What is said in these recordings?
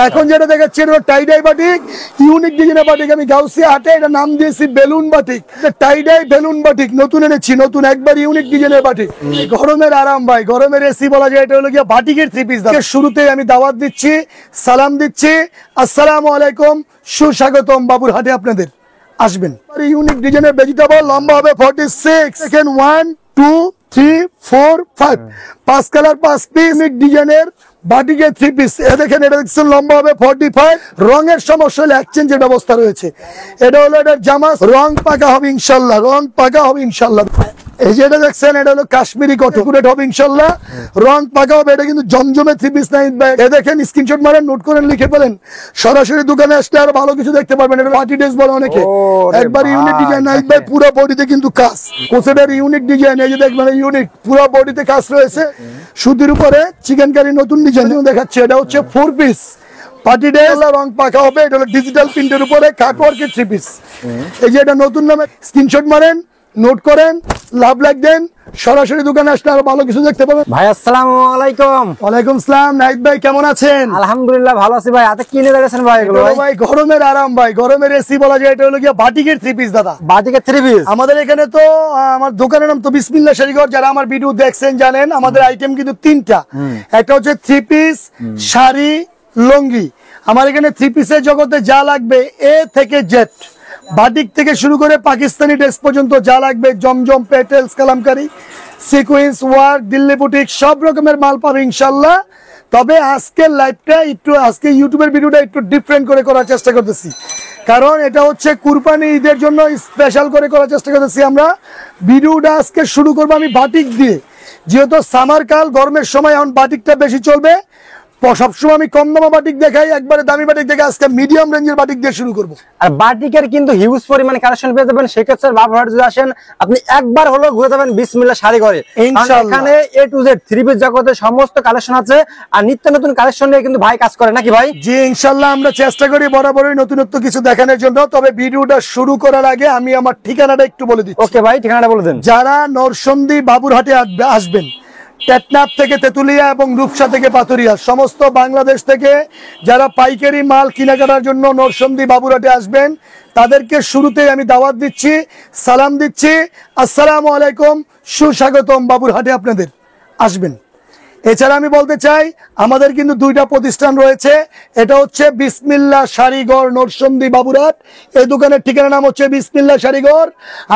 এখন যেটা দেখাচ্ছি এটা টাই ডাই বাটিক, ইউনিক ডিজাইনের বাটিক। আমি গাউসিয়া হাটে এটা নাম দিয়েছি বেলুন বাটিক, টাই ডাই বেলুন বাটিক নতুন এনেছি, নতুন একবার ইউনিক ডিজাইনের বাটিক। গরমের আরাম ভাই, গরমের এসি বলা যায়। এটা হলো গিয়ে বাটিকের থ্রি পিস। শুরুতেই আমি দাওয়াত দিচ্ছি, সালাম দিচ্ছি, আসসালামু আলাইকুম, সুস্বাগতম বাবুরহাটে আপনাদের। আসবেন। ইউনিক ডিজাইনের ভেজিটেবল, লম্বা হবে 46, সেকেন্ড 1 2 3 4 5, 5 কালার 5 পিস ডিজাইনের বাটিকের থ্রি পিস। দেখেন এটা দেখছেন লম্বা হবে 45। রঙের সমস্যা হলে এক্সচেঞ্জের ব্যবস্থা রয়েছে। এটা হলো এটার জামা, রং পাকা হবে ইনশাল্লাহ, রং পাকা হবে ইনশাল্লাহ। এই যে এটা দেখছেন এটা হলো কাশ্মীরি কটন হবে ইনশাল্লাহ, রং পাকা হবে। এটা কিন্তু জমজমে থ্রি পিস নাই ভাই। এ দেখেন স্ক্রিনশট মারেন, নোট করেন, লিখে ফেলেন। সরাসরি দোকানে আসলে আরো ভালো কিছু দেখতে পারবেন। এটা পার্টি ড্রেস বলে অনেকে। একবার ইউনিক ডিজাইন নাই ভাই, পুরো বডিতে কিন্তু কাজ। কোসেটের ইউনিক ডিজাইন, এই যে দেখবেন ইউনিক, পুরো বডিতে কাজ রয়েছে। সুতির উপরে চিকেন কারি নতুন ডিজাইন দেখাচ্ছে। এটা হচ্ছে 4 পিস পার্টি ড্রেস, রং পাকা হবে। এটা হলো ডিজিটাল প্রিন্টের উপরে কাটওয়ার্কের থ্রি পিস। এই যে এটা নতুন নামে, স্ক্রিনশট মারেন, নোট করেন, লাভ লাইক দেন। সরাসরি দোকানে আসলে আরো ভালো কিছু দেখতে পাবেন। ভাই আসসালামু আলাইকুম। ওয়ালাইকুম আসসালাম। নাহিদ ভাই কেমন আছেন? আলহামদুলিল্লাহ ভালো আছি ভাই। হাতে কি নিয়ে দেখেছেন ভাই? এগুলো ভাই গরমের আরাম ভাই, গরমের এসি বলা যায়। এটা হলো গিয়ে বাটিকের থ্রি পিস দাদা, বাটিকের থ্রি পিস। আমাদের এখানে তো আমার দোকানের নাম তো বিসমিল্লাহ শাড়িঘর। যারা আমার ভিডিও দেখছেন জানেন আমাদের আইটেম কিন্তু তিনটা। একটা হচ্ছে থ্রি পিস, শাড়ি, লুঙ্গি। আমার এখানে থ্রি পিসের জগতে যা লাগবে এ থেকে জেড, বাটিক থেকে শুরু করে পাকিস্তানি ড্রেস পর্যন্ত যা লাগবে, জমজম, petals, Kalamkari, sequence work, Delhi boutique, সব রকমের মাল পাবে ইনশাল্লাহ। তবে আজকের লাইভটা একটু, আজকে ইউটিউবের ভিডিওটা একটু ডিফারেন্ট করে করার চেষ্টা করতেছি, কারণ এটা হচ্ছে কুরবানি ঈদের জন্য স্পেশাল করে করার চেষ্টা করতেছি আমরা। ভিডিওটা আজকে শুরু করবো আমি বাটিক দিয়ে, যেহেতু সামার কাল, গরমের সময় এখন বাটিকটা বেশি চলবে। সবসময় আমি কম দামা বাটিক দেখাই, একবারে দামি বাটিক দেখে আজকে মিডিয়াম রেঞ্জের বাটিক দিয়ে শুরু করবো। আর বাটিকের কিন্তু হিউজ পরিমাণে কালেকশন পেয়ে যাবেন। সেক্ষেত্রে বাবুরহাট যদি আসেন আপনি একবার হলো ঘুরে যাবেন বিসমিল্লাহ শাড়ি ঘরে। এখানে এ টু জেড থ্রি পিস জগতের সমস্ত কালেকশন আছে, আর নিত্য নতুন কালেকশন নিয়ে কিন্তু ভাই কাজ করে নাকি ভাই? জি ইনশাল্লাহ, আমরা চেষ্টা করি বরাবরই নতুনত্ব কিছু দেখানোর জন্য। তবে ভিডিওটা শুরু করার আগে আমি আমার ঠিকানাটা একটু বলে দিচ্ছি। ওকে ভাই, ঠিকানাটা বলে দেন। যারা নরসন্দী বাবুরহাটে আসবেন, টেকনাফ থেকে তেতুলিয়া এবং রূপসা থেকে পাথুরিয়া, সমস্ত বাংলাদেশ থেকে যারা পাইকারি মাল কেনাকাটার জন্য নরসন্দী বাবুরহাটে আসবেন, তাদেরকে শুরুতেই আমি দাওয়াত দিচ্ছি, সালাম দিচ্ছি, আসসালামু আলাইকুম, সুস্বাগতম বাবুরহাটে আপনাদের। আসবেন। এছাড়া আমি বলতে চাই আমাদের কিন্তু দুইটা প্রতিষ্ঠান রয়েছে। এটা হচ্ছে বিসমিল্লাহ শাড়িঘর, নরসন্দী বাবুরহাট। এই দোকানের ঠিকানার নাম হচ্ছে বিসমিল্লাহ শাড়িঘর।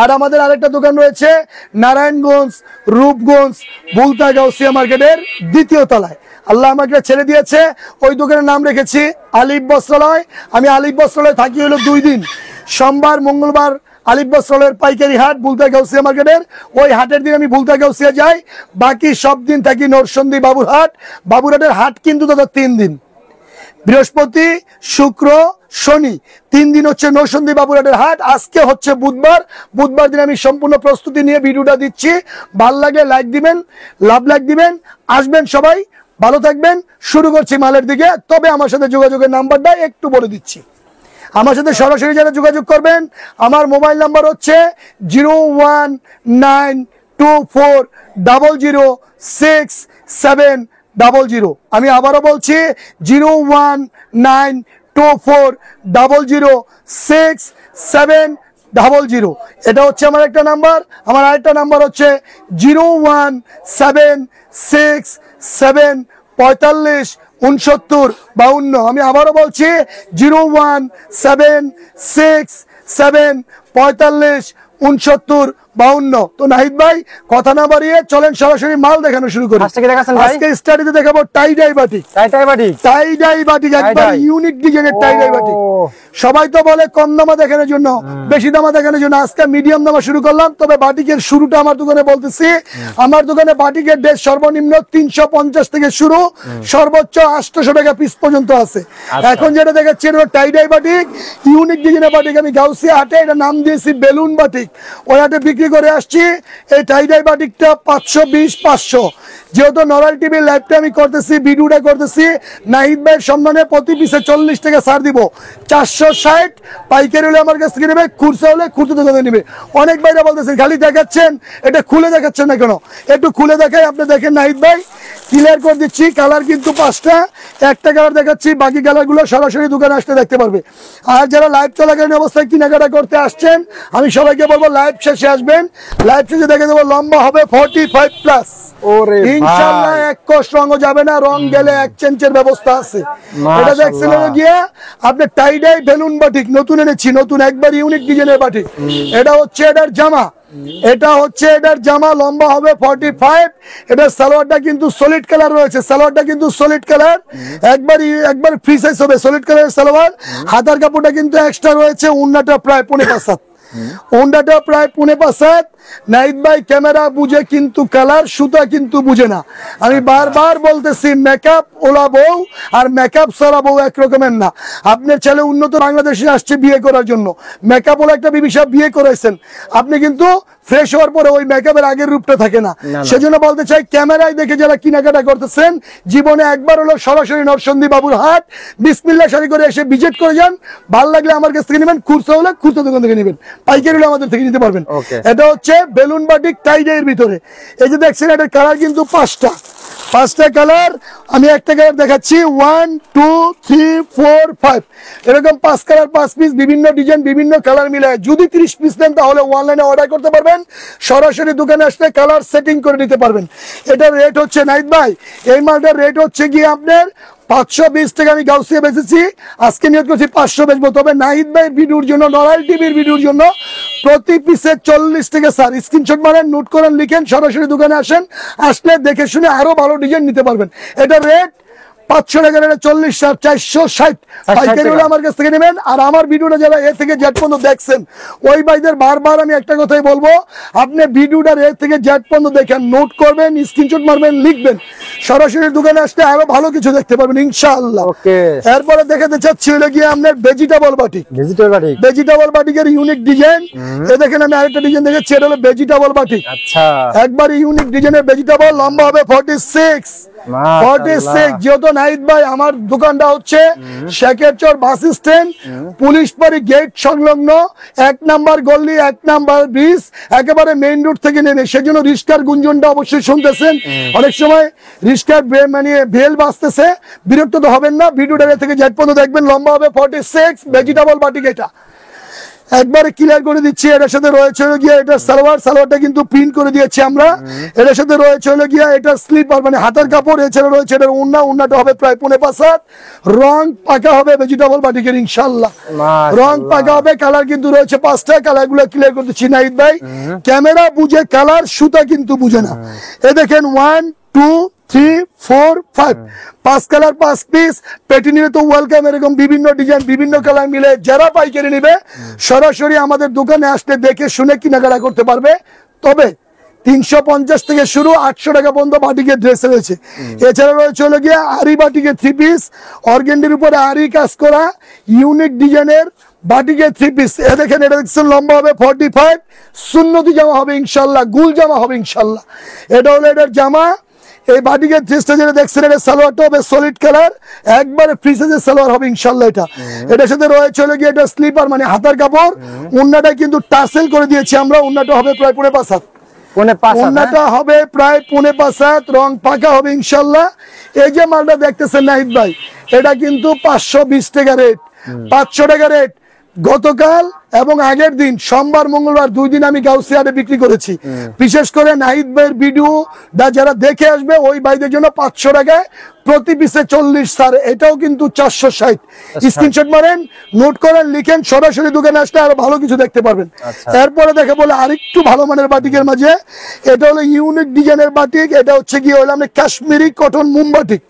আর আমাদের আরেকটা দোকান রয়েছে নারায়ণগঞ্জ, রূপগঞ্জ, বুলতা গাউসিয়া মার্কেটের দ্বিতীয় তলায়। আল্লাহ আমাকে ছেড়ে দিয়েছে, ওই দোকানের নাম রেখেছি আলিফ বস্ত্রালয়। আমি আলিফ বস্ত্রালয় থাকি হলো 2 দিন, সোমবার মঙ্গলবার আলিফ বস্ত্রালয়ের পাইকারি হাট বুলতা গাউসিয়া মার্কেটের, ওই হাটের দিন আমি বুলতা গাউসিয়া যাই। বাকি সব দিন থাকি নরসন্দী বাবুরহাট। বাবুরহাটের হাট কিন্তু দাদা 3 দিন, বৃহস্পতি, শুক্র, শনি, 3 দিন হচ্ছে নরসন্দী বাবুরহাটের হাট। আজকে হচ্ছে বুধবার, বুধবার দিন আমি সম্পূর্ণ প্রস্তুতি নিয়ে ভিডিওটা দিচ্ছি। ভালো লাগলে লাইক দিবেন, লাভ লাইক দিবেন, আসবেন সবাই, ভালো থাকবেন। শুরু করছি মালের দিকে। তবে আমার সাথে যোগাযোগের নাম্বারটা একটু বলে দিচ্ছি। আমার সাথে সরাসরি যারা যোগাযোগ করবেন, আমার মোবাইল নাম্বার হচ্ছে 01924006700। আমি আবারও বলছি 01924006700। এটা হচ্ছে আমার একটা নাম্বার। আমার আরেকটা নাম্বার হচ্ছে 01767456952। আমি আবারও বলছি 01767456952। তো নাহিদ ভাই কথা না বাড়িয়ে চলেন সরাসরি মাল দেখানো শুরু করি। আজকে স্টাডিতে দেখাবো টাই ডাই বাটিক। টাই ডাই বাটিক একবার ইউনিক ডিজাইনের টাই ডাই বাটিক। সবাই তো বলে কম দামা দেখানোর জন্য, বেশি দামা দেখানোর জন্য, আজকে মিডিয়াম দামা শুরু করলাম। তবে বাটিকের শুরুটা আমার দোকানে বলতেছি, আমার দোকানে বাটিকের ড্রেস সর্বনিম্ন 350 থেকে শুরু, সর্বোচ্চ 800 টাকা পিস পর্যন্ত আছে। এখন যেটা দেখাচ্ছি এটা টাই ডাই বাটিক, ইউনিক ডিজাইনের বাটিক। আমি গাউসিয়া হাটে এটা নাম দিয়েছি বেলুন বাটিক, ওই হাটে বিক্রি করে আসছি। এই টাই ডাই বাটিকটা 520, 500 যেহেতু নরাল টিভির লাইভটা আমি করতেছি, ভিডিওটা করতেছি, নাহিদ ভাইয়ের সম্মানে প্রতি পিসে 40 টাকা ছাড় দিব। 460 পাইকারি হলে আমার কাছ থেকে নেবে, খুচরা হলে খুচরা দোকানে নেবে। অনেক ভাইরা বলতেছেন খালি দেখাচ্ছেন, এটা খুলে দেখাচ্ছেন না কেন? একটু খুলে দেখাই, আপনি দেখেন নাহিদ ভাই, ক্লিয়ার করে দিচ্ছি। কালার কিন্তু 5টা, একটা কালার দেখাচ্ছি, বাকি কালারগুলো সরাসরি দোকানে আসতে দেখতে পারবে। আর যারা লাইভ চলাকালীন অবস্থায় কেনাকাটা করতে আসছেন, আমি সবাইকে বলবো লাইভ শেষে আসবেন। লাইভ শেষে দেখে দেবো লম্বা হবে 45+। ওরে ইনশাআল্লাহ এক কোষ রঙও যাবে না, রং গেলে এক্সচেঞ্জের ব্যবস্থা আছে। এটা দেখছেন গিয়া আপনি টাইডাই বেলুন বাটিক নতুন এনেছি, নতুন একবার ইউনিক ডিজাইনের বাটিক। এটা হচ্ছে এটার জামা, এটা হচ্ছে এটার জামা, লম্বা হবে 45। এটার সালোয়ারটা কিন্তু সলিড কালার রয়েছে, সালোয়ারটা কিন্তু সলিড কালার, একবার ফ্রি সাইজ হবে সলিড কালারের সালোয়ার। হাতার কাপড়টা কিন্তু এক্সট্রা রয়েছে, উন্নাটা প্রায় 5.5 ওন্ডাটা প্রায় 5.5। নাহিদ ভাই ক্যামেরা বুঝে কিন্তু কালার, সুতা কিন্তু বুঝে না। আমি বারবার বলতেছি মেকআপ ওলা বউ আর মেকআপ সারা বউ এক রকমের না। আপনার ছেলে উন্নত বাংলাদেশে আসছে বিয়ে করার জন্য, মেকআপ ওলা একটা বিবি সাহেব বিয়ে করেছেন, আপনি কিন্তু ফ্রেশ হওয়ার পরে ওই মেকআপের আগের রূপটা থাকে না। সেজন্য বলতে চাই ক্যামেরায় দেখে যারা কেনাকাটা করতেছেন, জীবনে একবার হলো সরাসরি নরসিংদী বাবুর হাট বিসমিল্লাহ শাড়ি করে এসে ভিজিট করে যান। ভালো লাগলে আমার কাছ থেকে নেবেন, খুচরা হলে খুচরা দোকান থেকে নেবেন, পাইকারি হলে আমাদের থেকে নিতে পারবেন। এটা হচ্ছে বেলুন বাটিক টাইডের ভিতরে। এই যে দেখছেন এটার কালার কিন্তু 5টা কালার। আমি একটা কালার দেখাচ্ছি, 1 2 3 4 5, এরকম 5 কালার 5 পিস, বিভিন্ন ডিজাইন বিভিন্ন কালার মিলে। যদি 30 পিস নেন তাহলে অনলাইনে অর্ডার করতে পারবেন, সরাসরি দোকানে আসলে কালার সেটিং করে নিতে পারবেন। এটার রেট হচ্ছে নাহিদ ভাই, এই মালটার রেট হচ্ছে গিয়ে আপনার 520 টাকা। আমি গাউসিয়া বেচেছি, আজকে নিয়ত করছি 500 বেচবো। তবে নাহিদ ভাইয়ের ভিডিওর জন্য, নরাল টিভির ভিডিওর জন্য প্রতি পিসে 40 টাকা স্যার। স্ক্রিনশট মারেন, নোট করেন, লিখেন, সরাসরি দোকানে আসেন, আসলে দেখে শুনে আরো ভালো ডিজাইন নিতে পারবেন। এটা রেট 500 টাকা, 40 স্যার, 460 পাইকারি হলে আমার কাছ থেকে নেবেন। আর আমার ভিডিওটা যারা এ থেকে জেড পর্যন্ত দেখছেন, ওই ভাইদের বারবার আমি একটা কথাই বলবো, আপনি ভিডিওটা এ থেকে জেড পর্যন্ত দেখেন, নোট করবেন, স্ক্রিনশট মারবেন, লিখবেন, সরাসরি দোকানে আসলে আরো ভালো কিছু দেখতে পারবেন ইনশাআল্লাহ। এরপরে দেখাতে চাচ্ছি হলো গিয়ে আপনার ভেজিটেবল বাটিক। ভেজিটেবল বাটিকের ইউনিক ডিজাইন, এ দেখেন আমি আরেকটা ডিজাইন দেখাচ্ছি, এটা হলো ভেজিটেবল বাটিক। আচ্ছা, একবার ইউনিক ডিজাইনের ভেজিটেবল, লম্বা হবে 46। যেহেতু নাহিদ ভাই আমার দোকানটা হচ্ছে শেখেরচর বাস স্ট্যান্ড, পুলিশ পাড়ি গেট সংলগ্ন, 1 নাম্বার গল্লি, 1 নাম্বার ব্রিজ, একেবারে মেইন রোড থেকে নেমে। সেজন্য রিস্কার গুঞ্জনটা অবশ্যই শুনতেছেন, অনেক সময় রিস্কার মানে বেল বাজতেছে, বিরক্ত তো হবেন না, ভিডিওটা থেকে জেড পর্যন্ত দেখবেন। লম্বা হবে 46, ভেজিটেবল বাটিক। এটা একবারে ক্লিয়ার করে দিচ্ছি। এটার সাথে রয়েছে হলো গিয়া এটা সালোয়ার, সালোয়ারটা কিন্তু প্রিন্ট করে দিয়েছি আমরা। এটার সাথে রয়েছে হলো গিয়া এটা স্লিপার মানে হাতার কাপড়। এছাড়া রয়েছে এটার ওড়না, ওড়নাটা হবে প্রায় 5.5। রং পাকা হবে ভেজিটেবল বাটিকের ইনশাআল্লাহ, রং পাকা হবে। কালার কিন্তু রয়েছে 5টা, কালারগুলো ক্লিয়ার করে দিচ্ছি নাহিদ ভাই। ক্যামেরা বুঝে কালার, সুতা কিন্তু বুঝে না। এ দেখেন 1 2 3 4 5, 5 কালার 5 পিস। পেটি নিলে তো ওয়েলকাম, এরকম বিভিন্ন ডিজাইন বিভিন্ন কালার মিলে যারা পাইকারি নিবে সরাসরি আমাদের দোকানে আসলে দেখে শুনে কেনাকাটা করতে পারবে। তবে 350 থেকে শুরু, 800 টাকা পর্যন্ত বাটিকের ড্রেস রয়েছে। এছাড়া রয়েছে হলো গিয়ে আরি বাটিকের 3 পিস, অর্গেন্ডির উপরে আরি কাজ করা ইউনিক ডিজাইনের বাটিকের 3 পিস। এ দেখেন এটা দেখছেন লম্বা হবে 45, সুন্নতি জামা হবে ইনশাল্লাহ, গুল জামা হবে ইনশাল্লাহ। এটা হলো এটার জামা। এই বাটিকের ড্রেসটা যেটা দেখছেন, এটা সালোয়ারটা হবে সলিড কালার, একবারে ফ্রি সাইজের সালোয়ার হবে ইনশাআল্লাহ। এটার সাথে রয়েছে হলো গিয়ে এটা স্লিপার মানে হাতার কাপড়। ওন্নাটা কিন্তু টার্সেল করে দিয়েছি আমরা, ওন্নাটা হবে প্রায় 5.5। ওন্নাটা হবে প্রায় 5.5, রং পাকা হবে ইনশাআল্লাহ। এই যে মালটা দেখতেছেন নাহিদ ভাই, এটা কিন্তু 520 টাকা রেট, 500 টাকা রেট। গতকাল এবং আগের দিন সোমবার মঙ্গলবার 2 দিন আমি গাউসিয়ারে বিক্রি করেছি। বিশেষ করে নাহিদ ভাইয়ের ভিডিও যারা দেখে আসবে ওই ভাইদের জন্য 500 টাকায় প্রতি পিসে 40 স্যার। এটাও কিন্তু 460। স্ক্রিনশট মারেন, নোট করেন, লিখেন, সরাসরি দোকানে আসলে আরো ভালো কিছু দেখতে পারবেন। এরপরে দেখে বলে আরেকটু ভালো মানের বাটিকের মাঝে, এটা হলো ইউনিক ডিজাইনের বাটিক। এটা হচ্ছে কি হলো আমরা কাশ্মীরি কটন মুম বাটিক,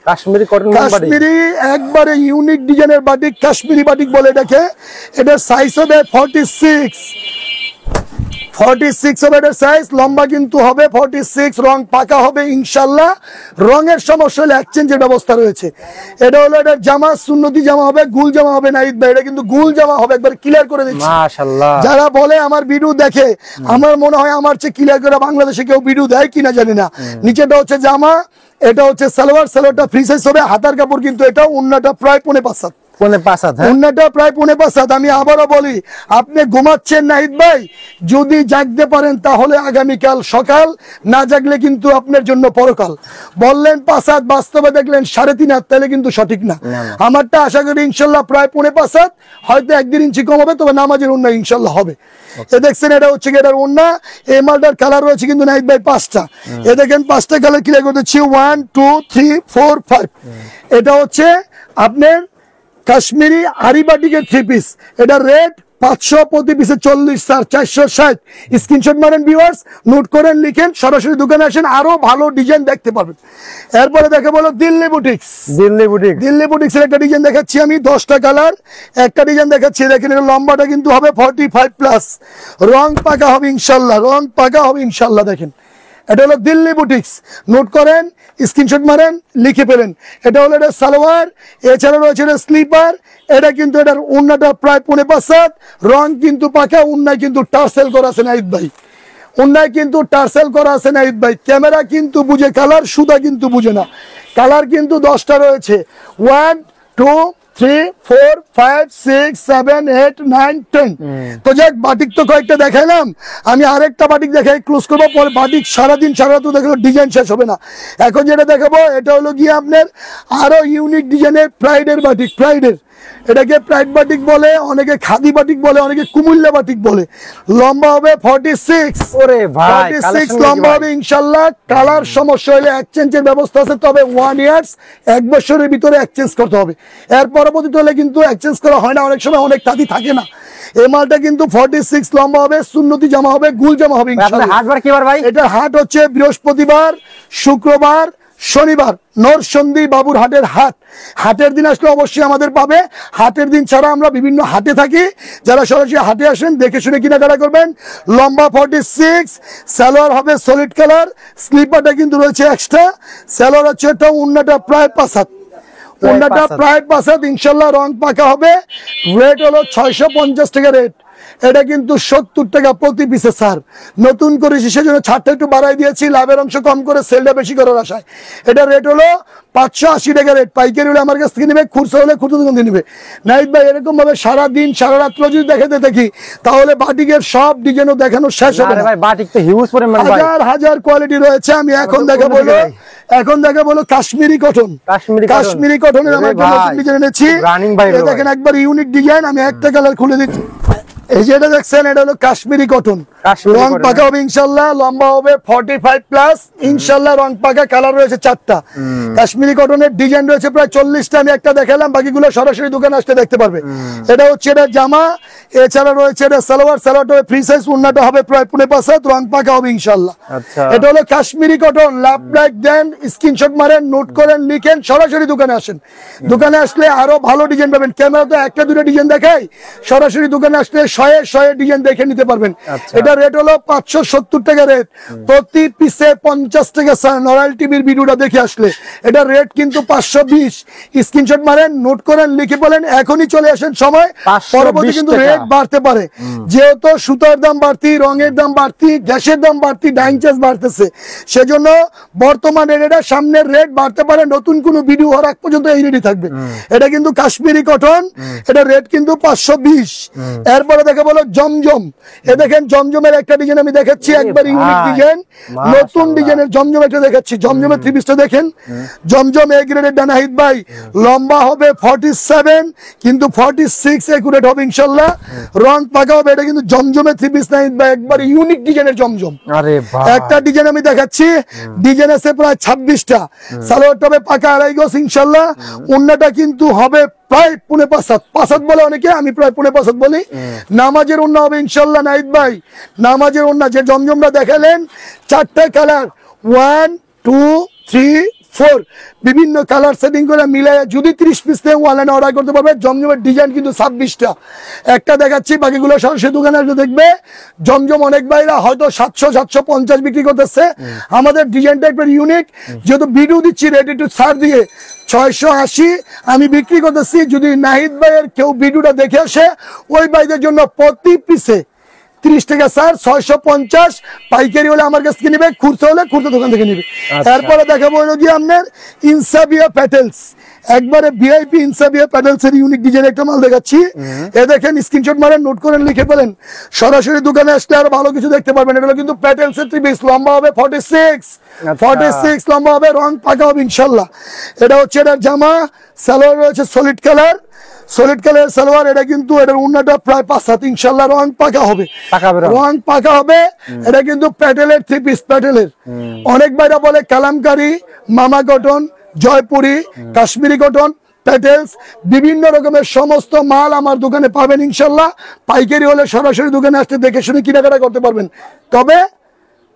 কাশ্মীরি একবারে ইউনিক ডিজাইনের বাটিক, কাশ্মীরি বাটিক বলে এটাকে। এটার সাইজ হবে 46। 46 হবে এটার সাইজ, লম্বা কিন্তু হবে 46, রং পাকা হবে ইনশাল্লাহ। রঙের সমস্যা হলে এক্সচেঞ্জের ব্যবস্থা রয়েছে। এটা হলো এটার জামা, সুন্নতি জামা হবে, গুল জামা হবে নাহিদ ভাই, এটা কিন্তু গুল জামা হবে, একবার ক্লিয়ার করে দিচ্ছি। মাশাআল্লাহ, যারা বলে আমার ভিডিও দেখে, আমার মনে হয় আমার চেয়ে ক্লিয়ার করে বাংলাদেশে কেউ ভিডিও দেয় কিনা জানি না। নিচেটা হচ্ছে জামা, এটা হচ্ছে সালোয়ার, সালোয়ারটা ফ্রি সাইজ হবে। হাতার কাপড় কিন্তু এটা, ওন্নাটা প্রায় 5.5 হাত, ওন্নাটা প্রায় 5.5 হাত। আমি আবারও বলি, আপনি ঘুমাচ্ছেন নাহিদ ভাই, যদি জাগতে পারেন তাহলে আগামীকাল সকাল, না জাগলে কিন্তু আপনার জন্য পরকাল। বললেন 5 হাত, বাস্তবে দেখলেন 3.5 হাত, তাহলে কিন্তু সঠিক না। আমারটা আশা করি ইনশাল্লাহ প্রায় 5.5 হাত, হয়তো 1-1.5 ইঞ্চি কম হবে, তবে নামাজের ওন্না ইনশাল্লাহ হবে। এ দেখছেন, এটা হচ্ছে এটার ওন্না। এই মালটার কালার রয়েছে কিন্তু নাহিদ ভাই 5টা। এ দেখেন 5টা কালার ক্লিয়ার করে দিচ্ছি, 1 2 3 4 5। এটা হচ্ছে আপনার কাশ্মীরি আরিবাটিকের 3 পিস। এটা রেট 500, প্রতি পিসে 40, স্যার 460। স্ক্রিনশট মারেন ভিউয়ার্স, নোট করেন, লিখেন, সরাসরি দোকানে আসেন, আরো ভালো ডিজাইন দেখতে পারবেন। এরপরে দেখে বলো দিল্লি বুটিক্স। দিল্লি বুটিক্সের একটা ডিজাইন দেখাচ্ছি আমি, 10টা কালার, একটা ডিজাইন দেখাচ্ছি। দেখেন এটা লম্বাটা কিন্তু হবে 45+, রং পাকা হবে ইনশাল্লাহ, রং পাকা হবে ইনশাল্লাহ। দেখেন এটা হলো দিল্লি বুটিক্স, নোট করেন, স্ক্রিনশট মারেন, লিখে ফেলেন। এটা হলো এটা সালোয়ার, এছাড়া রয়েছে এটা স্লিপার। এটা কিন্তু এটার ওন্নাটা প্রায় 5.5 হাত, রং কিন্তু পাকা, ওন্নায় কিন্তু টার্সেল করা আছে নাহিদ ভাই, ওন্নায় কিন্তু টার্সেল করা আছে নাহিদ ভাই। ক্যামেরা কিন্তু বুঝে কালার, সুতা কিন্তু বুঝে না। কালার কিন্তু 10টা রয়েছে, 1 2 3 4 5 6 7 8 9 10। তো যাক, বাটিক তো কয়েকটা দেখাইলাম, আমি আরেকটা বাটিক দেখাই, ক্লোজ করবো। পরে বাটিক সারাদিন সারা রাত দেখাবো, ডিজাইন শেষ হবে না। এখন যেটা দেখাবো এটা হলো গিয়ে আপনার আরো ইউনিক ডিজাইনের প্রাইডের বাটিক। প্রাইডের, এটাকে প্রাইড বাটিক বলে, অনেকে খাদি বাটিক বলে, অনেকে কুমিল্লা বাটিক বলে। লম্বা হবে 46, ওরে ভাই 46 লম্বা হবে ইনশাল্লাহ। কালার সমস্যা হলে এক্সচেঞ্জের ব্যবস্থা আছে, তবে 1 ইয়ার্স, 1 বছরের ভিতরে এক্সচেঞ্জ করতে হবে। এর পরবর্তীতে হলে কিন্তু এক্সচেঞ্জ করা হয় না, অনেক সময় অনেক খাদি থাকে না। এই মালটা কিন্তু 46 লম্বা হবে, সুন্নতি জামা হবে, গুল জামা হবে ইনশাল্লাহ। হাটবার কি বার ভাই? এটা হাট হচ্ছে বৃহস্পতিবার, শুক্রবার, শনিবার, নরসন্দী বাবুর হাটের হাট। হাটের দিন আসলে অবশ্যই আমাদের পাবে। হাটের দিন ছাড়া আমরা বিভিন্ন হাটে থাকি, যারা সরাসরি হাটে আসেন দেখে শুনে কেনাকাটা করবেন। লম্বা 46, সালোয়ার হবে সলিড কালার, স্লিপারটা কিন্তু রয়েছে এক্সট্রা। সালোয়ার হচ্ছে এটা, ওন্নাটা প্রায় 5 হাত, ওন্নাটা প্রায় 5 হাত ইনশাল্লাহ, রং পাকা হবে। রেট হলো 650 টাকা রেট। এটা কিন্তু 70 টাকা প্রতি পিসে স্যার, নতুন করে সেজন্য ছাড়টা একটু বাড়াই দিয়েছি, লাভের অংশ কম করে সেলটা বেশি করার আশায়। এটা রেট হলো 580 টাকা রেট। পাইকারি হলে আমার কাছ থেকে নেবে, খুচরা হলে খুচরা দোকান থেকে নেবে। নাহিদ ভাই এরকম ভাবে সারাদিন সারা রাত্র যদি দেখাতে থাকি, তাহলে বাটিকের সব ডিজাইনও দেখানো শেষ হবে না। বাটিক তো হিউজ পরিমাণ, হাজার হাজার কোয়ালিটি রয়েছে। আমি এখন দেখাবো কাশ্মীরি কটন। কাশ্মীরি কটনের আমার একটা নতুন ডিজাইন এনেছি, দেখেন একবার ইউনিক ডিজাইন। আমি একটা কালার খুলে দিচ্ছি, এই যে এটা দেখছেন, এটা হলো কাশ্মীরি কটন, রং পাকা হবে ইনশাল্লাহ, লম্বা হবে 45+, ইনশাল্লাহ রং পাকা। কালার রয়েছে 4টা। কাশ্মীরি কটনের ডিজাইন রয়েছে প্রায় 40টা, আমি একটা দেখালাম, বাকিগুলো সরাসরি দোকানে আসলে দেখতে পারবে। এটা হচ্ছে এটা জামা, এছাড়া রয়েছে এটা সালোয়ার, সালোয়ারটা হবে ফ্রি সাইজ, ওন্নাটা হবে প্রায় 5.5 হাত, রং পাকা হবে ইনশাল্লাহ। এটা হলো কাশ্মীরি কটন। লাভ লাইক দেন, স্ক্রিনশট মারেন, নোট করেন, লিখেন, সরাসরি দোকানে আসেন। দোকানে আসলে আরো ভালো ডিজাইন পাবেন। ক্যামেরা তো একটা দুটো ডিজাইন দেখাই, সরাসরি দোকানে আসলে 100 ডিজাইন দেখে নিতে পারবেন। এটা রেট হলো 570 টাকা রেট, প্রতি পিসে 50 টাকা স্যার। নরাল টিভির ভিডিওটা দেখে আসলে এটা রেট কিন্তু 520। স্ক্রিনশট মারেন, নোট করেন, লিখে বলেন, এখনই চলে আসেন সময়, পরবর্তী কিন্তু রেট বাড়তে পারে। যেহেতু সুতার দাম বাড়তি, রঙের দাম বাড়তি, গ্যাসের দাম বাড়তি, ডাইং চার্জ বাড়তেছে, সেজন্য বর্তমানে এটা সামনের রেট বাড়তে পারে। নতুন কোনো ভিডিও হওয়ার আগ পর্যন্ত এই রেটই থাকবে। এটা কিন্তু কাশ্মীরি কটন, এটা রেট কিন্তু 520। এরপরে দেখে বলো জমজম। এ দেখেন জমজমের একটা ডিজাইন আমি দেখাচ্ছি, একবার ইউনিক ডিজাইন, নতুন ডিজাইনের জমজম একটা দেখাচ্ছি। জমজমের 3 পিসটা দেখেন, জমজম এ গ্রেডের নাহিদ ভাই। লম্বা হবে 47, কিন্তু 46 একুরেট হবে ইনশাল্লাহ, রং পাকা হবে। এটা কিন্তু জমজমের 3 পিস নাহিদ ভাই, একবার ইউনিক ডিজাইনের জমজম। একটা ডিজাইন আমি দেখাচ্ছি, ডিজাইন আছে প্রায় 26টা। সালোয়ারটা হবে পাকা 2.5 গজ ইনশাল্লাহ, ওন্নাটা কিন্তু হবে প্রায় 5.5 হাত। 5 হাত বলে অনেকে, আমি প্রায় 5.5 হাত বলি। নামাজের ওন্না হবে ইনশাল্লাহ নাহিদ ভাই, নামাজের ওন্না। যে জমজমটা দেখালেন 4টা কালার, 1 2 3 4 বিভিন্ন কালার সেটিং করে মিলাই যদি 30 পিস থেকে অনলাইনে অর্ডার করতে পারবে। জমজমের ডিজাইন কিন্তু 26টা, একটা দেখাচ্ছি, বাকিগুলো সরাসরি দোকানে আসলে দেখবে। জমজম অনেক বাইরা হয়তো 700-750 বিক্রি করতেছে, আমাদের ডিজাইন টাইপের ইউনিক, যেহেতু ভিডিও দিচ্ছি রেডি টু ছাড় দিয়ে 680 আমি বিক্রি করতেছি। যদি নাহিদ ভাইয়ের কেউ ভিডিওটা দেখে আসে, ওই ভাইদের জন্য প্রতি পিসে 30 টাকা স্যার, 650, পাইকারি হলে আমার কাছ থেকে নিবে, খুচরা হলে খুচরা দোকান থেকে নিবে। এরপরে দেখাবো হলো কি আপনার ইনসাবিয়া প্যাটেলস, একবারে ভিআইপি ইনসাবিয়া প্যাটেলস এর ইউনিক ডিজাইন একটা মাল দেখাচ্ছি। এ দেখেন, স্ক্রিনশট মারেন, নোট করেন, লিখে ফেলেন, সরাসরি দোকানে আসলে আরো ভালো কিছু দেখতে পারবেন। এটা হলো কিন্তু প্যাটেলস এর 3 পিস, লম্বা হবে 46 লম্বা হবে, রং পাকা হবে ইনশাআল্লাহ। এটা হচ্ছে এটার জামা, সালোয়ার রয়েছে সলিড কালার সালোয়ার। এটা কিন্তু এটার উন্নাটা প্রায় 5 হাত, ইনশাআল্লাহ রং পাকা হবে, রং পাকা হবে। এটা কিন্তু প্যাটেলের 3 পিস, প্যাটেলের। অনেক বাইরা বলে কালামকারী, মামা cotton, Jaipuri, Kashmiri cotton, petals, বিভিন্ন রকমের সমস্ত মাল আমার দোকানে পাবেন ইনশাআল্লাহ। পাইকারি হলে সরাসরি দোকানে আসতে দেখে শুনে কেনাকাটা করতে পারবেন। তবে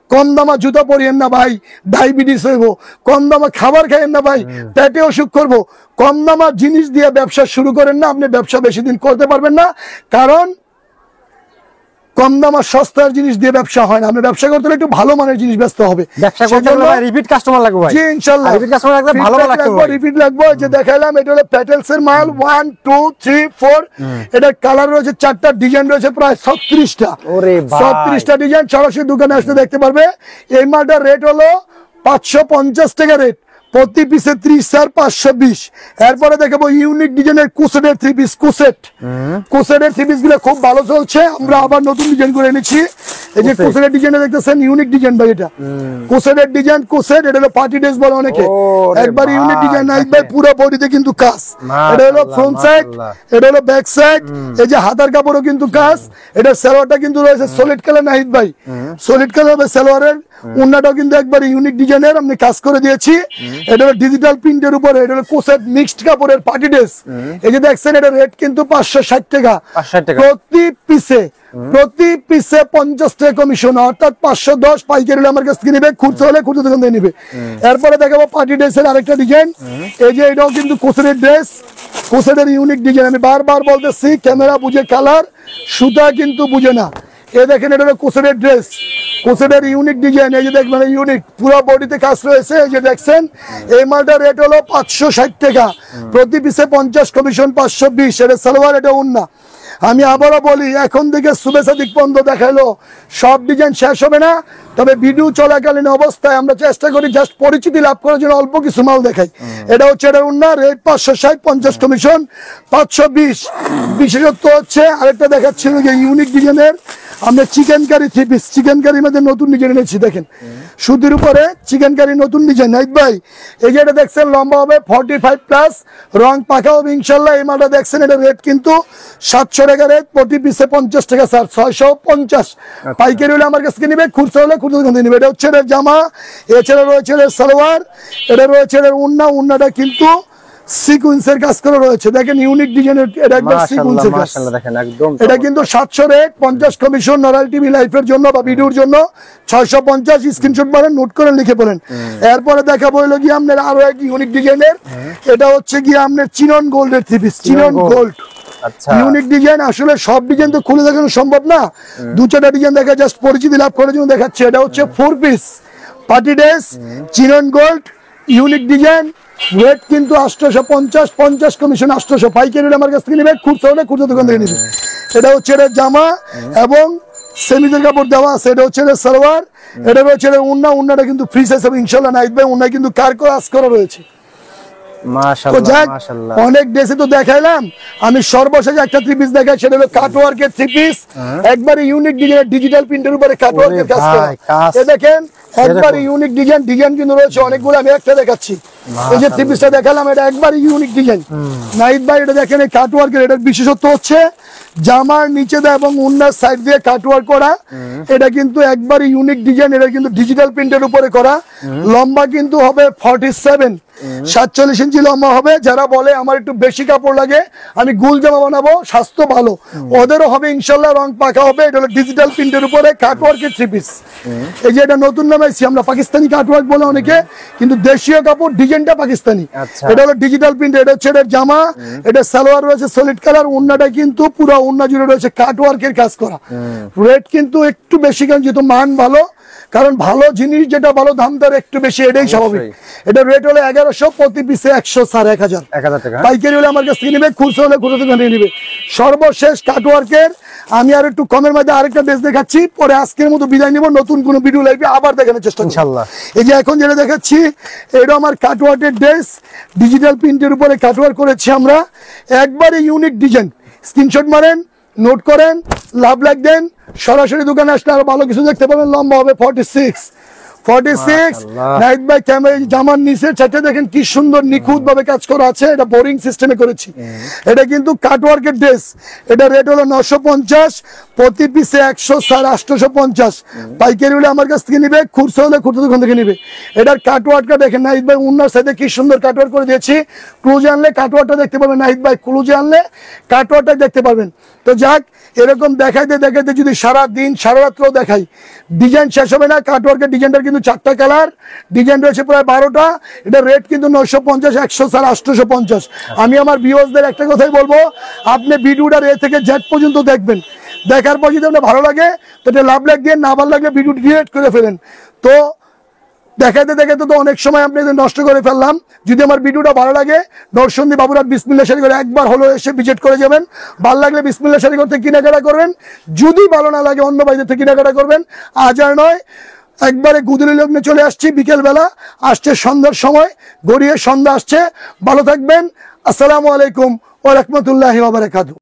কম দামা জুতা পরিয়েন না ভাই, ডায়াবেটিস হইব। কম দামা খাবার খাইয়েন না ভাই, পেটে অসুখ করবো। কম দামা জিনিস দিয়ে ব্যবসা শুরু করেন না, আপনি ব্যবসা বেশি দিন করতে পারবেন না। কারণ কম দামা সস্তার জিনিস দিয়ে ব্যবসা হয় না। আপনি ব্যবসা করতে হলে একটু ভালো মানের জিনিস বেচতে হবে। ব্যবসা করতে হলে রিপিট কাস্টমার লাগবে ভাই। জি ইনশাআল্লাহ, রিপিট কাস্টমার লাগবে, ভালো লাগবে, রিপিট লাগবে। যে দেখাইলাম এটা হলো প্যাটেলস এর মাল, 1 2 3 4। এটা কালার রয়েছে 4টা, ডিজাইন রয়েছে প্রায় 36টা। ওরে ভাই, 36টা ডিজাইন, সরাসরি দোকানে আসলে দেখতে পারবে। এই মালটার রেট হলো 550 টাকা রেট, প্রতি পিসে 30 আর 520। এরপরে দেখাবো ইউনিক ডিজাইনের কুসেটের 3 পিস, কুসেটের 3 পিস গুলো খুব ভালো চলছে। আমরা আবার নতুন ডিজাইন করে এনেছি। এই যে কুসেটের ডিজাইনটা দেখতেছেন, ইউনিক ডিজাইন ভাই। এটা কুসেটের ডিজাইন, কুসেট এটা হলো পার্টি ড্রেস বলে অনেকে, একবার ইউনিক ডিজাইন। নাই ভাই পুরো বডিতে কিন্তু কাজ। এটা হলো ফ্রন্ট সাইড, এটা হলো ব্যাক সাইড। এই যে হাতার কাপড়ও কিন্তু কাজ। এটা সালোয়ারটা কিন্তু রয়েছে সলিড কালার, নাহিদ ভাই সলিড কালার হবে সালোয়ারের। উন্নাটাও কিন্তু একবার ইউনিক ডিজাইনের আমি কাজ করে দিয়েছি। এটা হলো ডিজিটাল প্রিন্টের উপরে, এটা হলো কোসেট মিক্সড কাপড়ের পার্টি ড্রেস। এই যে দেখছেন, এটা রেট কিন্তু 560 টাকা প্রতি পিসে। প্রতি পিসে 50 টাকা কমিশন, অর্থাৎ 510। পাইকারি হলে আমার কাছ থেকে নিবে, খুচরা হলে খুচরা দোকান থেকে নিবে। এরপরে দেখাবো পার্টি ড্রেসের আরেকটা ডিজাইন। এই যে এটাও কিন্তু কোসেটের ড্রেস, কোসেটের ইউনিক ডিজাইন। আমি বারবার বলতেছি, ক্যামেরা বুঝে কালার, সুতা কিন্তু বুঝে না। এই দেখেন, এটা হলো কোসেটের ড্রেস, কোসেটের ইউনিক ডিজাইন। এই যে দেখবেন, ইউনিক পুরো বডিতে কাজ রয়েছে। এই যে দেখছেন, এই মালটার রেট হলো 560 টাকা, প্রতি পিসে 50 কমিশন, 520। এটা সালোয়ার, এটা উন্না। আমি আবারও বলি, এখন থেকে শুভেচ্ছা দিক পর্যন্ত দেখাইলো, সব ডিজাইন শেষ হবে না। তবে ভিডিও চলাকালীন অবস্থায় আমরা চেষ্টা করি জাস্ট পরিচিতি লাভ করার জন্য অল্প কিছু মাল দেখাই। এটা হচ্ছে এটা উন্না, রেট 560, 50 কমিশন, 520। বিশেষত্ব হচ্ছে আরেকটা দেখাচ্ছিল যে ইউনিক ডিজাইনের আমরা চিকেন কারি 3 পিস, চিকেন কারির মধ্যে নতুন ডিজাইন এনেছি। দেখেন, সুতির উপরে চিকেন কারি নতুন ডিজাইন। নাইট ভাই, এই যে এটা দেখছেন, লম্বা হবে 45 প্লাস, রং পাকা হবে ইনশাল্লাহ। এই মালটা দেখছেন, এটা রেট কিন্তু 700 টাকা রেট, প্রতি পিসে 50 টাকা স্যার, 650। পাইকারি হলে আমার কাছ থেকে নিবে, খুচরা হলে খুচরা দোকান থেকে নিবে। এটা হচ্ছে এর জামা, এছাড়া রয়েছে এর সালোয়ার, এটা রয়েছে এর উন্না। উন্নাটা কিন্তু সিকোয়েন্সের কাজ করে রয়েছে। দেখেন, ইউনিক ডিজাইনের, এটা একদম সিকোয়েন্সের কাজ। দেখেন একদম, এটা কিন্তু 700 রেট, 50 কমিশন। নরাল টিভি লাইফের জন্য বা ভিডিওর জন্য 650। স্ক্রিনশট মারেন, নোট করেন, লিখে পড়েন। এরপরে দেখাবো হলো গিয়ে আপনার আরো এক ইউনিক ডিজাইনের। এটা হচ্ছে গিয়ে আপনার চিনন গোল্ডের 3 পিস, চিনন গোল্ড। আচ্ছা, ইউনিক ডিজাইন। আসলে সব ডিজাইন তো খুলে দেখানো সম্ভব না, 2-4টা ডিজাইন দেখা জাস্ট পরিচিতি লাভ করার জন্য দেখাচ্ছে। এটা হচ্ছে 4 piece party dress, chinon gold, unique design. Rate কিন্তু 850, 50 কমিশন 800। পাইকারি হলে আমার কাছ থেকে নিবে, খুচরা হলে খুচরা দোকান থেকে নিবে। এটা হচ্ছে এর জামা এবং সেমিজের কাপড় দেওয়া আছে। এটা হচ্ছে এর সালোয়ার, এটা রয়েছে এর উন্না। উন্নাটা কিন্তু ফ্রি সাইজ হবে ইনশাআল্লাহ। নাইট ভাই, উন্না কিন্তু কাজ করা রয়েছে। মাশাআল্লাহ মাশাআল্লাহ। অনেক ড্রেসে তো দেখাইলাম, আমি সর্বশেষ একটা 3 পিস দেখাই। সেটা হলো কাটওয়ার্কের 3 পিস, একবারে ইউনিক ডিজাইন, ডিজিটাল প্রিন্টের উপরে কাটওয়ার্কের কাজ করা। এই দেখেন, একবারে ইউনিক ডিজাইন। ডিজাইন কিন্তু রয়েছে অনেকগুলো, আমি একটা দেখাচ্ছি। এই যে 3 পিসটা দেখালাম, এটা একবারে ইউনিক ডিজাইন। নাইট ভাই, এটা দেখেন, এই কাটওয়ার্কের এটার বিশেষত্ব হচ্ছে জামার নিচে দেয় এবং উন্নার সাইড দিয়ে কাটওয়ার্ক করা। এটা কিন্তু একবারে ইউনিক ডিজাইন। এটা কিন্তু ডিজিটাল প্রিন্টের উপরে করা। লম্বা কিন্তু হবে 47, 47 ইঞ্চি লম্বা হবে। যারা বলে আমার একটু বেশি কাপড় লাগে, আমি গুল জামা বানাবো, স্বাস্থ্য ভালো, ওদেরও হবে ইনশাল্লাহ। রং পাকা হবে। এটা হলো ডিজিটাল প্রিন্টের উপরে কাটওয়ার্কের 3 পিস। এই যে এটা নতুন নামাইছি আমরা, পাকিস্তানি কাটওয়ার্ক বলে অনেকে, কিন্তু দেশীয় কাপড়, ডিজাইনটা পাকিস্তানি। এটা হলো ডিজিটাল প্রিন্ট। এটা হচ্ছে এটার জামা, এটা সালোয়ার রয়েছে সলিড কালার, ওন্নাটা কিন্তু পুরো ওন্না জুড়ে রয়েছে কাটওয়ার্কের কাজ করা। রেট কিন্তু একটু বেশি, কারণ যেহেতু মান ভালো, কারণ ভালো জিনিস যেটা ভালো দাম তার একটু বেশি, এটাই স্বাভাবিক। এটা রেট হলো 1100, প্রতি পিসে 100, 1500 টাকা। পাইকারি হলে আমার কাছ থেকে নিবে, খুচরা হলে খুচরা থেকে নিয়ে নিবে। সর্বশেষ কাটওয়ার্কের আমি আর একটু কমের মধ্যে আরেকটা ড্রেস দেখাচ্ছি, পরে আজকের মতো বিদায় নিব। নতুন কোনো ভিডিও লাইভে আবার দেখানোর চেষ্টা করব ইনশাআল্লাহ। এই যে এখন যেটা দেখাচ্ছি, এটা আমার কাটওয়ার্কের ড্রেস, ডিজিটাল প্রিন্টের উপরে কাটওয়ার্ক করেছি আমরা, একবারে ইউনিক ডিজাইন। স্ক্রিনশট মারেন, নোট করেন, লাভ লাইক দেন। সরাসরি দোকানে আসলে আরো ভালো কিছু দেখতে পাবেন। লম্বা হবে 46। নাইট বাই ক্যামেরা জামার নিচে চারটে দেখেন কি সুন্দর নিখুঁত ভাবে কাজ করা আছে। এটা বোরিং সিস্টেমে করেছি। এটা কিন্তু কাটওয়ার্কের ড্রেস। এটা রেট হলো 950, প্রতি পিসে 100, 850। পাইকারি হলে আমার কাছ থেকে নিবে, খুচরা হলে খুচরা দোকান থেকে নিবে। এটার কাটওয়ার্কটা দেখেন, নাইট বাই উন্নার সাথে কি সুন্দর কাটওয়ার্ক করে দিয়েছি। ক্লুজ আনলে কাটওয়ার্কটা দেখতে পাবেন, নাইট বাই ক্লুজে আনলে কাটওয়ার্কটা দেখতে পারবেন। তো যাক, এরকম দেখাইতে দেখাইতে যদি সারা দিন সারা রাত্রেও দেখাই, ডিজাইন শেষ হবে না। কাটওয়ার্কের ডিজাইনটার কিন্তু 4টা কালার, ডিজাইন রয়েছে প্রায় 12টা। এটা রেট কিন্তু 950, 100, 850। আমি আমার ভিউয়ার্সদের একটা কথাই বলবো, আপনি ভিডিওটার এ থেকে জেড পর্যন্ত দেখবেন। দেখার পর যদি আপনার ভালো লাগে তো এটা লাভ লাইক দিয়ে, না ভালো লাগলে ভিডিও ডিলিট করে ফেলেন। তো দেখাতে দেখাতে তো অনেক সময় আপনাদের নষ্ট করে ফেললাম। যদি আমার ভিডিওটা ভালো লাগে, নরসিংদী বাবুরহাট বিসমিল্লাহ শাড়ি ঘর একবার হলো এসে ভিজিট করে যাবেন। ভালো লাগলে বিসমিল্লাহ শাড়ি ঘর থেকে কেনাকাটা করবেন। যদি ভালো না লাগে অন্য বাইরে থেকে কেনাকাটা করবেন। আজ আর নয়, একবারে গুদুলি লগ্নে চলে আসছি। বিকেল বেলা আসছে, সন্ধ্যার সময় গড়িয়ে সন্ধ্যা আসছে। ভালো থাকবেন। আসসালামু আলাইকুম ওয়া রাহমাতুল্লাহি ওয়া বারাকাতুহু।